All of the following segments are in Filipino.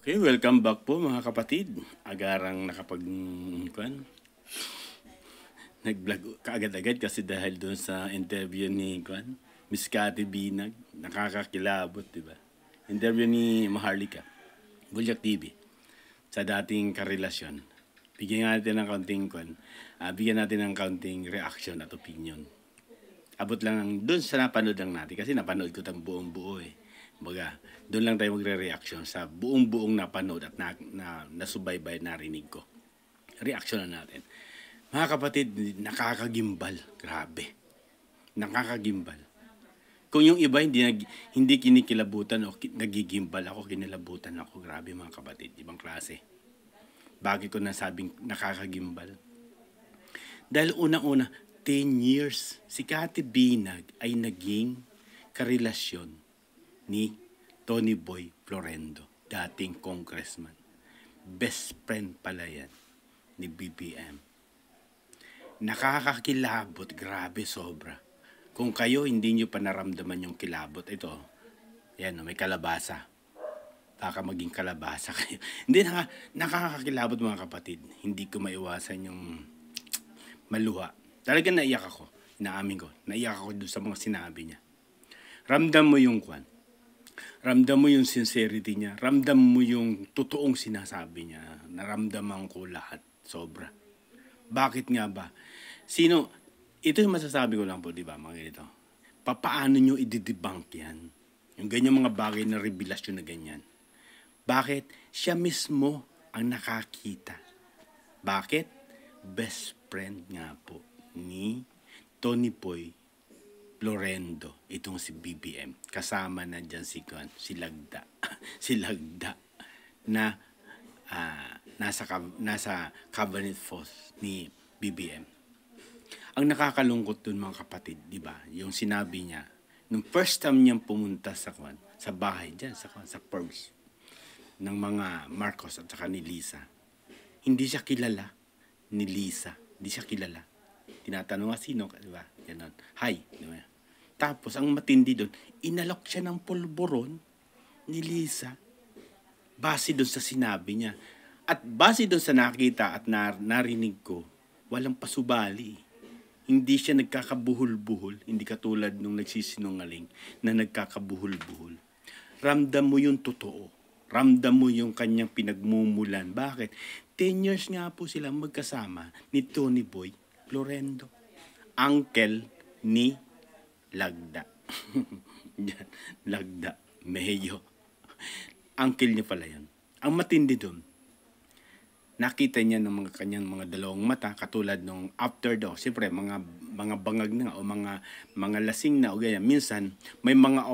Okay, welcome back po mga kapatid. Agarang nag-vlog kaagad-agad kasi dahil doon sa interview ni Miss Cathy Binag. Nakakakilabot, di ba? Interview ni Maharlika, Buljak TV, sa dating karelasyon. Bigyan natin ng bigyan natin ng kaunting reaction at opinion. Abot lang doon sa napanood lang natin kasi napanood ko tang buong buo eh. Baga, doon lang tayo magre-reaction sa buong-buong napanood at nasubaybay narinig ko. Reaction na natin. Mga kapatid, nakakagimbal. Grabe. Nakakagimbal. Kung yung iba hindi kinikilabutan o nagigimbal ako, kinilabutan ako. Grabe mga kapatid, ibang klase. Bakit ko nasabing nakakagimbal? Dahil unang-una, 10 years, si Cathy Binag ay naging karelasyon ni Tony Boy Florendo, dating congressman. Best friend pala yan ni BBM. Nakakakilabot, grabe sobra. Kung kayo hindi nyo pa naramdaman yung kilabot, ito, yan, may kalabasa. Baka maging kalabasa kayo. Hindi, nakakakilabot mga kapatid. Hindi ko maiwasan yung maluha. Talagang naiyak ako. Inaamin ko. Naiyak ako doon sa mga sinabi niya. Ramdam mo yung Ramdam mo yung sincerity niya. Ramdam mo yung totoong sinasabi niya. Naramdaman ko lahat. Sobra. Bakit nga ba? Ito yung masasabi ko lang po, di ba, mga ganito. Paano nyo i-debunk yan? Yung ganyan mga bagay na revelasyon na ganyan. Bakit? Siya mismo ang nakakita. Bakit? Best friend nga po ni Tony Boy Florendo, itong si BBM. Kasama na dyan si Lagda. si Lagda na nasa cabinet force ni BBM. Ang nakakalungkot dun mga kapatid, di ba? Yung sinabi niya, nung first time niyang pumunta sa bahay dyan, sa Perms, ng mga Marcos at saka ni Lisa, hindi siya kilala ni Lisa. Hindi siya kilala. Tinatanong nga sino, di ba? Ganon. Hi. Di ba? Tapos, ang matindi doon, inalok siya ng pulburon ni Lisa base doon sa sinabi niya. At base doon sa nakita at narinig ko, walang pasubali. Hindi siya nagkakabuhol-buhol. Hindi katulad nung nagsisinungaling na nagkakabuhol-buhol. Ramdam mo yung totoo. Ramdam mo yung kanyang pinagmumulan. Bakit? 10 years nga po silang magkasama ni Tony Boy Florendo. Uncle ni Lagda. Lagda. Meyo. Uncle niya pala yan. Ang matindi doon, nakita niya ng mga kanyang mga dalawang mata, katulad nung after daw, siyempre mga bangag na o mga lasing na o ganyan. Minsan may mga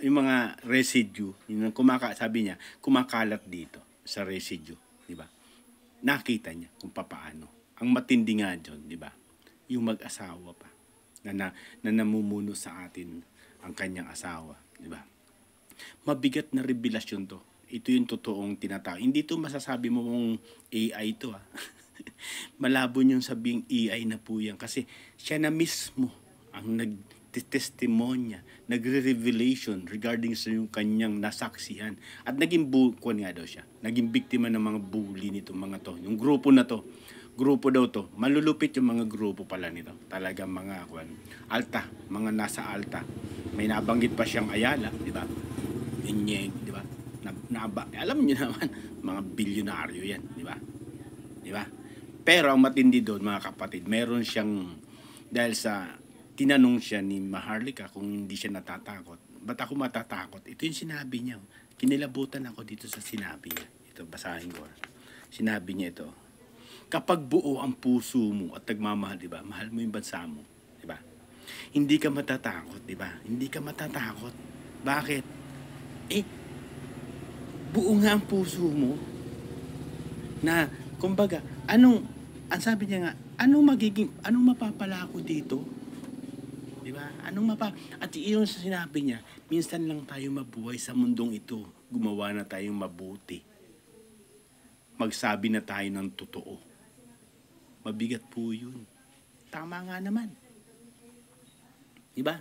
yung mga residue, yung sabi niya, kumakalat dito sa residue, di ba? Nakita niya kung paano. Ang matindi nga doon, di ba? Yung mag-asawa pa na namumuno sa atin ang kanyang asawa, di ba? Mabigat na revelasyon to. Ito yung totoong tinatawag. Hindi to masasabi mo mong AI to Malabo niyong sabing AI na po yan kasi siya na mismo ang nag-testimonya, nagre-revelation regarding sa yung kanyang nasaksihan. At naging nga daw siya. Naging biktima ng mga bully nito mga to. Yung grupo na to, grupo daw to. Malulupit yung mga grupo pala nito. Talagang mga alta, mga nasa alta. May nabanggit pa siyang Ayala, di ba? Inyeng, di ba? Alam niyo naman, mga bilyonaryo yan, di ba? Di ba? Pero ang matindi doon, mga kapatid, meron siyang, dahil sa tinanong siya ni Maharlika kung hindi siya natatakot. Ba't ako matatakot? Ito yung sinabi niya. Kinilabutan ako dito sa sinabi niya. Ito, basahin ko. Sinabi niya ito. Kapag buo ang puso mo at nagmamahal, di ba? Mahal mo yung bansa mo, di ba? Hindi ka matatakot, di ba? Hindi ka matatakot. Bakit? Buo nga ang puso mo na, kumbaga, ang sabi niya nga, anong mapapala ako dito? Di ba? At iyon sa sinabi niya, minsan lang tayo mabuhay sa mundong ito. Gumawa na tayong mabuti. Magsabi na tayo ng totoo. Mabigat po yun. Tama nga naman. Di ba?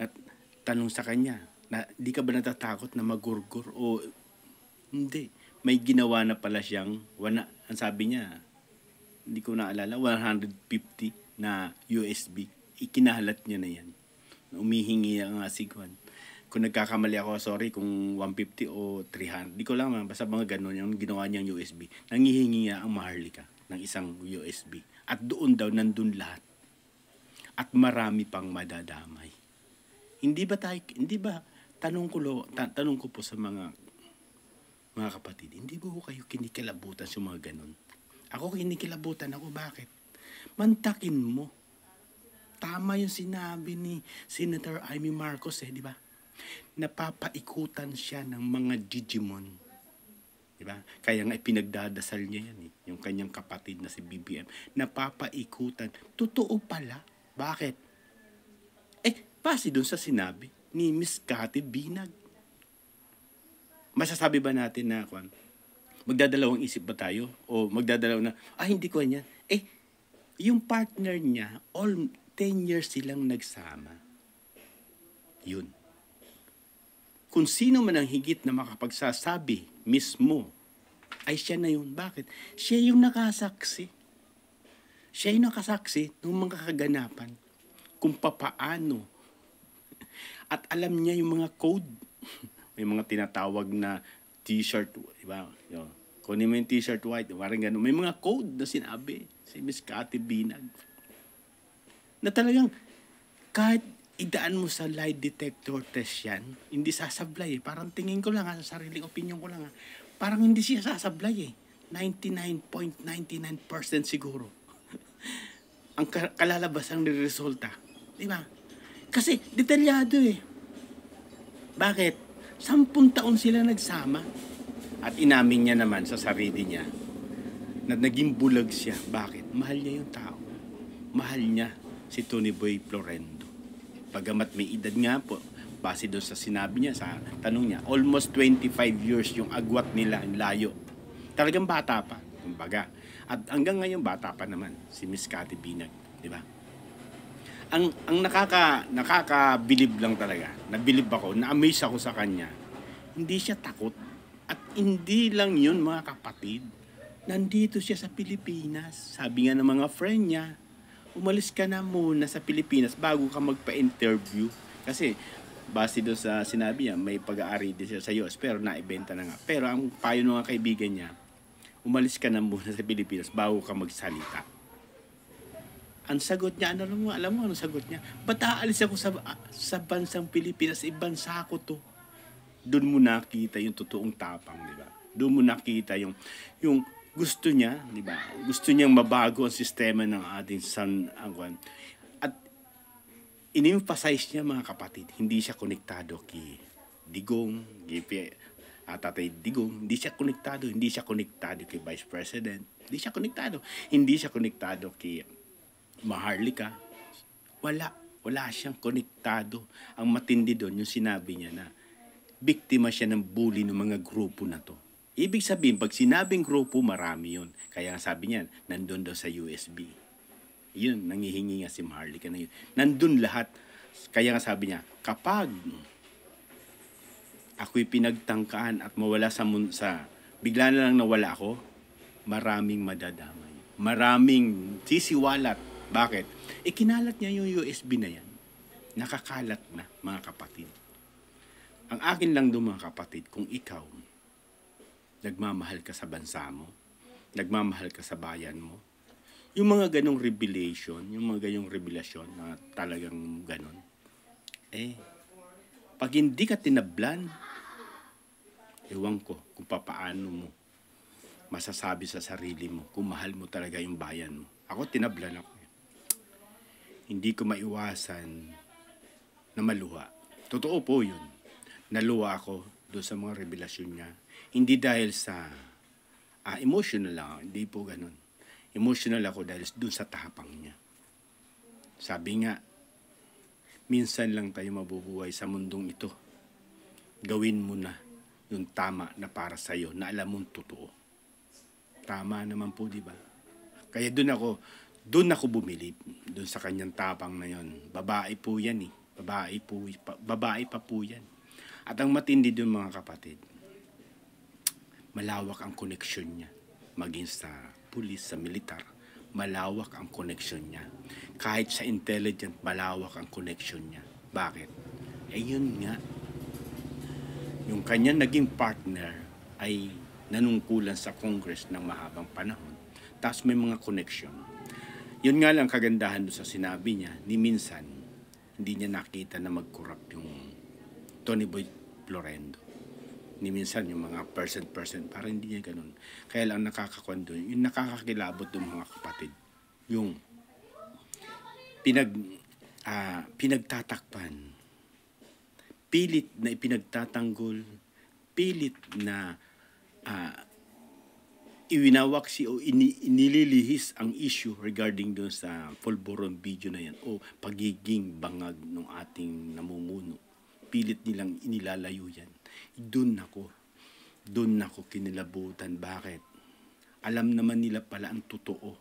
At tanong sa kanya, na di ka ba natatakot na magurgur o Hindi. May ginawa na pala siyang, ang sabi niya, hindi ko naalala, 150 na USB. Ikinahalat niya na yan. Umihingi nga si Juan. Kung nagkakamali ako, sorry kung 150 o 300. Di ko lang, basta mga ganun yung ginawa niyang USB. Nangihingi nga ang Maharlika ng isang USB. At doon daw, nandun lahat. At marami pang madadamay. Hindi ba, tanong ko po sa mga kapatid, hindi ba kayo kinikilabutan sa mga ganun? Ako kinikilabutan ako, bakit? Mantakin mo. Tama yung sinabi ni Senator Amy Marcos di ba? Napapaikutan siya ng mga Digimon. Di ba? Kaya nga pinagdadasal niya yan yung kanyang kapatid na si BBM. Napapaikutan. Totoo pala. Bakit? Base dun sa sinabi ni Miss Cathy Binag. Masasabi ba natin na magdadalawang isip ba tayo? O magdadalaw na, hindi ko yan. Yung partner niya, all 10 years silang nagsama. Yun. Kung sino man ang higit na makapagsasabi mismo, ay siya na yun. Bakit? Siya yung nakasaksi. Siya yung nakasaksi ng mga kaganapan. Kung papaano. At alam niya yung mga code. May mga tinatawag na t-shirt, diba? Kunin mo yung t-shirt white, parang gano'n. May mga code na sinabi si Miss Cathy Binag. Na talagang kahit idaan mo sa lie detector test yan, hindi sasablay Parang tingin ko lang sa sariling opinion ko lang parang hindi siya sasablay 99.99% siguro. Ang kalalabasan ng resulta. Diba? Kasi detalyado Bakit? 10 taon sila nagsama. At inamin niya naman sa sarili niya na naging bulag siya. Bakit? Mahal niya yung tao. Mahal niya si Tony Boy Florendo. Bagamat may edad nga po, base doon sa sinabi niya, sa tanong niya, almost 25 years yung agwat nila, yung layo. Talagang bata pa, kumbaga. At hanggang ngayon, bata pa naman, si Miss Cathy Binag, di ba? Ang nakakabilib lang talaga, nabilib ako, na-amaze ako sa kanya, hindi siya takot. At hindi lang yun, mga kapatid, nandito siya sa Pilipinas. Sabi nga ng mga friend niya, umalis ka na muna sa Pilipinas bago ka magpa-interview. Kasi, base doon sa sinabi niya, may pag-aari din siya sa US, pero naibenta na nga. Pero ang payo ng mga kaibigan niya, umalis ka na muna sa Pilipinas bago ka magsalita. Ang sagot niya, alam mo anong sagot niya? Ba't aalis ako sa bansang Pilipinas? Bansa ko to. Doon mo nakita yung totoong tapang, di ba? Doon mo nakita yung gusto niya, di ba? Gusto niyang mabago ang sistema ng ating at in-emphasize niya, mga kapatid, hindi siya konektado kay Digong, Tatay Digong, hindi siya konektado kay Vice President, hindi siya konektado kay Maharlika. Wala siyang konektado. Ang matindi doon, yung sinabi niya na biktima siya ng bully ng mga grupo na to. Ibig sabihin, pag sinabing grupo, marami yun. Kaya sabi niya, nandun daw sa USB. Yun, nangihingi nga si Maharlika na yun. Nandun lahat. Kaya nga sabi niya, kapag ako'y pinagtangkaan at mawala bigla na lang nawala ako, maraming madadamay. Maraming sisiwalat. Bakit? Kinalat niya yung USB na yan. Nakakalat na, mga kapatid. Ang akin lang doon, mga kapatid, kung ikaw, nagmamahal ka sa bansa mo, nagmamahal ka sa bayan mo, yung mga ganong revelation, yung mga ganong revelasyon na talagang ganon, pag hindi ka tinablan, ewan ko kung papaano mo masasabi sa sarili mo kung mahal mo talaga yung bayan mo. Ako, tinablan ako. Hindi ko maiwasan na maluha. Totoo po yun. Naluha ako doon sa mga revelasyon niya. Hindi dahil sa emotional lang. Hindi po ganun. Emotional ako dahil doon sa tapang niya. Sabi nga, minsan lang tayo mabubuhay sa mundong ito. Gawin mo na yung tama na para sa'yo, na alam mong totoo. Tama naman po, di ba? Kaya doon ako bumilib, doon sa kanyang tapang na yon. Babae po yan eh. Babae pa po yan. At ang matindi doon, mga kapatid, malawak ang koneksyon niya. Maging sa pulis, sa militar, malawak ang koneksyon niya. Kahit sa intelligent, malawak ang koneksyon niya. Bakit? Yun nga. Yung kanyang naging partner ay nanungkulan sa Congress ng mahabang panahon. Tapos may mga connection. Yun nga lang kagandahan doon sa sinabi niya, ni minsan, hindi niya nakita na mag-corrupt yung Tony Boy Florendo. Ni minsan yung mga person, parang hindi niya ganun. Kaya lang nakakakuan doon, yung nakakakilabot ng mga kapatid, yung pinagtatakpan, pilit na ipinagtatanggol, pilit na iwinawaksi o inililihis ang issue regarding doon sa Polvoron video na yan o pagiging bangag ng ating namumuno. Pilit nilang inilalayo yan. Doon ako kinilabutan. Bakit? Alam naman nila pala ang totoo.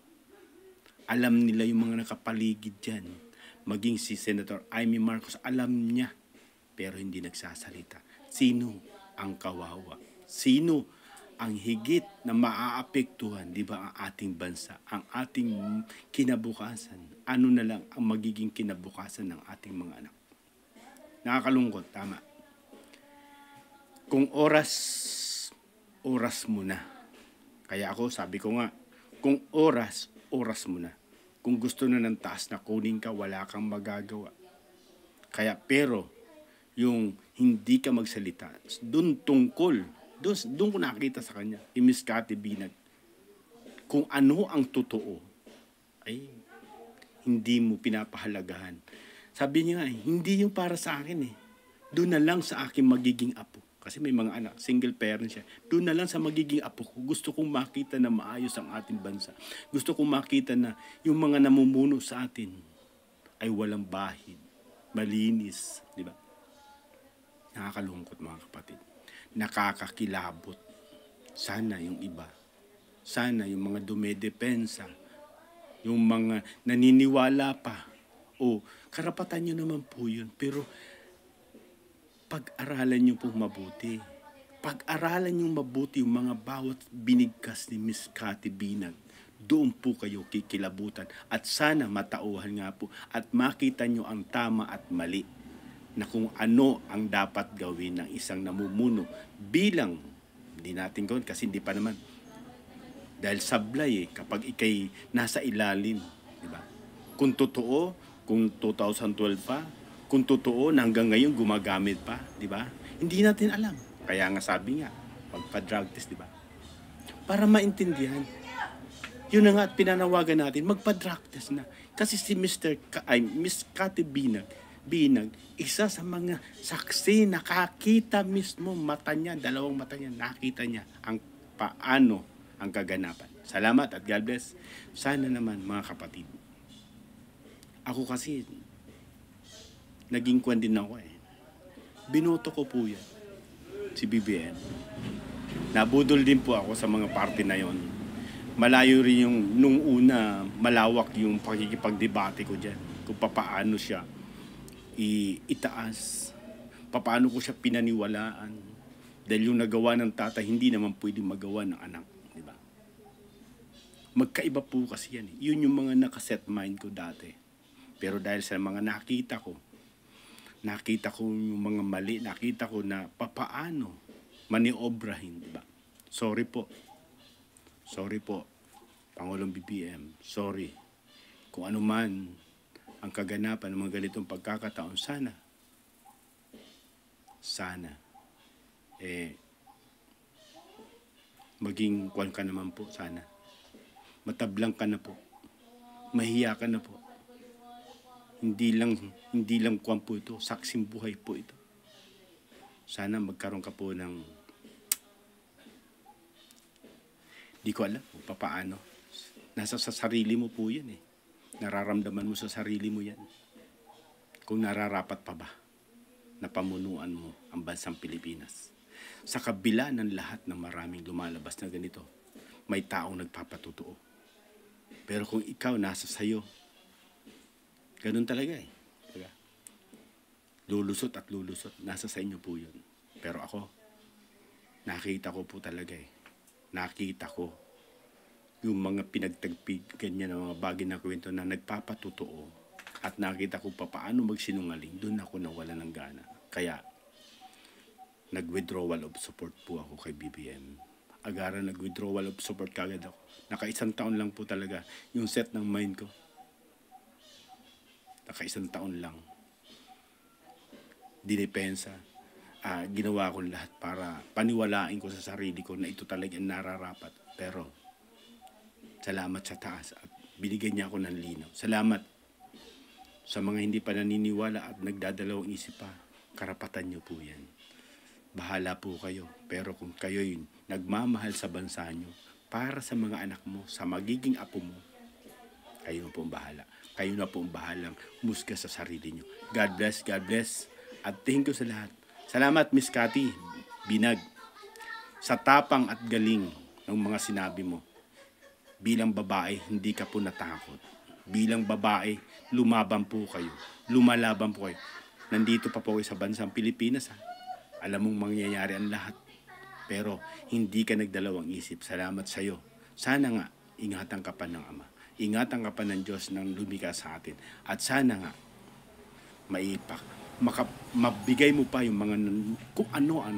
Alam nila yung mga nakapaligid dyan. Maging si Senator Amy Marcos, alam niya. Pero hindi nagsasalita. Sino ang kawawa? Sino ang higit na maaapektuhan, di ba, ang ating bansa, ang ating kinabukasan? Ano na lang ang magiging kinabukasan ng ating mga anak? Nakakalungkot, tama. Kung oras mo na. Kaya ako, sabi ko nga, kung oras mo na. Kung gusto na ng taas na kunin ka, wala kang magagawa. Kaya, pero, yung hindi ka magsalita, doon ko nakita sa kanya, Miss Cathy Binag, kung ano ang totoo, ay hindi mo pinapahalagahan. Sabi niya nga, hindi yung para sa akin eh. Doon na lang sa aking magiging apo. Kasi may mga anak, single parent siya. Doon na lang sa magiging apo ko. Gusto kong makita na maayos ang ating bansa. Gusto kong makita na yung mga namumuno sa atin ay walang bahid, malinis, di ba? Nakakalungkot mga kapatid. Nakakakilabot. Sana yung iba. Sana yung mga dumedepensa, yung mga naniniwala pa. O, karapatan nyo naman po yun. Pero, pag-aralan nyo po mabuti. Pag-aralan nyo mabuti yung mga bawat binigkas ni Miss Cathy Binag. Doon po kayo kikilabutan. At sana matauhan nga po. At makita nyo ang tama at mali na kung ano ang dapat gawin ng isang namumuno bilang, hindi natin gawin kasi hindi pa naman, dahil sablay kapag ikay nasa ilalim, di ba? Kung totoo, kung 2012 pa, kung totoo na hanggang ngayon gumagamit pa, di ba? Hindi natin alam. Kaya nga sabi nga, magpa-drug test, di ba? Para maintindihan. Yun na nga at pinanawagan natin, magpa-drug test na. Kasi si Miss Cathy Binag, isa sa mga saksi, nakakita mismo mata niya, dalawang mata niya, nakita niya ang paano ang kaganapan. Salamat at God bless. Sana naman mga kapatid. Ako kasi, naging kwan din ako eh. Binoto ko po yan, si BBM. Nabudol din po ako sa mga party na yon. Malayo rin yung, nung una, malawak yung pakikipagdebate ko dyan. Kung papaano siya itaas, paano ko siya pinaniwalaan, dahil yung nagawa ng tatay hindi naman pwedeng magawa ng anak, di ba? Magkaiba po kasi yan eh. Yun yung mga nakaset mind ko dati. Pero dahil sa mga nakita ko yung mga mali, nakita ko na papaano maniobrahin, di ba? Sorry po, Pangulong BBM, sorry. Kung ano man ang kaganapan ng mga ganitong pagkakataon, sana, maging kwan ka naman po, sana. Matablang ka na po. Mahiya ka na po. Hindi lang kwan po ito, saksing buhay po ito. Sana magkaroon ka po ng, di ko alam kung paano. Nasa sa sarili mo po yan eh. Nararamdaman mo sa sarili mo yan. Kung nararapat pa ba na pamunuan mo ang bansang Pilipinas. Sa kabila ng lahat ng maraming lumalabas na ganito, may taong nagpapatotoo. Pero kung ikaw nasa sayo, ganun talaga eh. Diba? Lulusot, nasa sa inyo po yun. Pero ako, nakita ko po talaga eh. nakita ko yung mga pinagtagpigan niya ng mga bagay na kwento na nagpapatotoo at nakita ko pa paano magsinungaling, doon ako nawala ng gana. Kaya, nag-withdrawal of support po ako kay BBM. Agaran nag-withdrawal of support kagad ako. Naka-1 taon lang po talaga yung set ng mind ko. Naka-1 taon lang. Dinepensa. Ginawa ko lahat para paniwalain ko sa sarili ko na ito talaga ang nararapat. Pero, salamat sa taas at binigyan niya ako ng linaw. Salamat sa mga hindi pa naniniwala at nagdadalawang isip pa. Karapatan niyo po yan. Bahala po kayo. Pero kung kayo'y nagmamahal sa bansa niyo, para sa mga anak mo, sa magiging apo mo, kayo na po ang bahala. Kayo na po ang bahalang musga sa sarili niyo. God bless, God bless. At thank you sa lahat. Salamat, Miss Cathy Binag, sa tapang at galing ng mga sinabi mo. Bilang babae, hindi ka po natakot. Bilang babae, lumaban po kayo. Lumalaban po kayo. Nandito pa po kayo sa bansang Pilipinas. Alam mong mangyayari ang lahat. Pero hindi ka nagdalawang isip. Salamat sa iyo. Sana nga, ingatan ka pa ng Ama. Ingatan ka pa ng Diyos nang lumikha sa atin. At sana nga, mabigay mo pa yung mga kung ano ang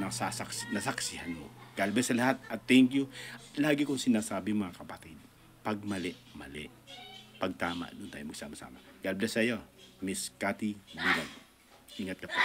nasaksihan mo. God bless sa lahat at thank you. Lagi kong sinasabi mga kapatid, pag mali, mali. Pag tama, doon tayo magsama-sama. God bless sa iyo, Miss Cathy Binag. Ingat ka po.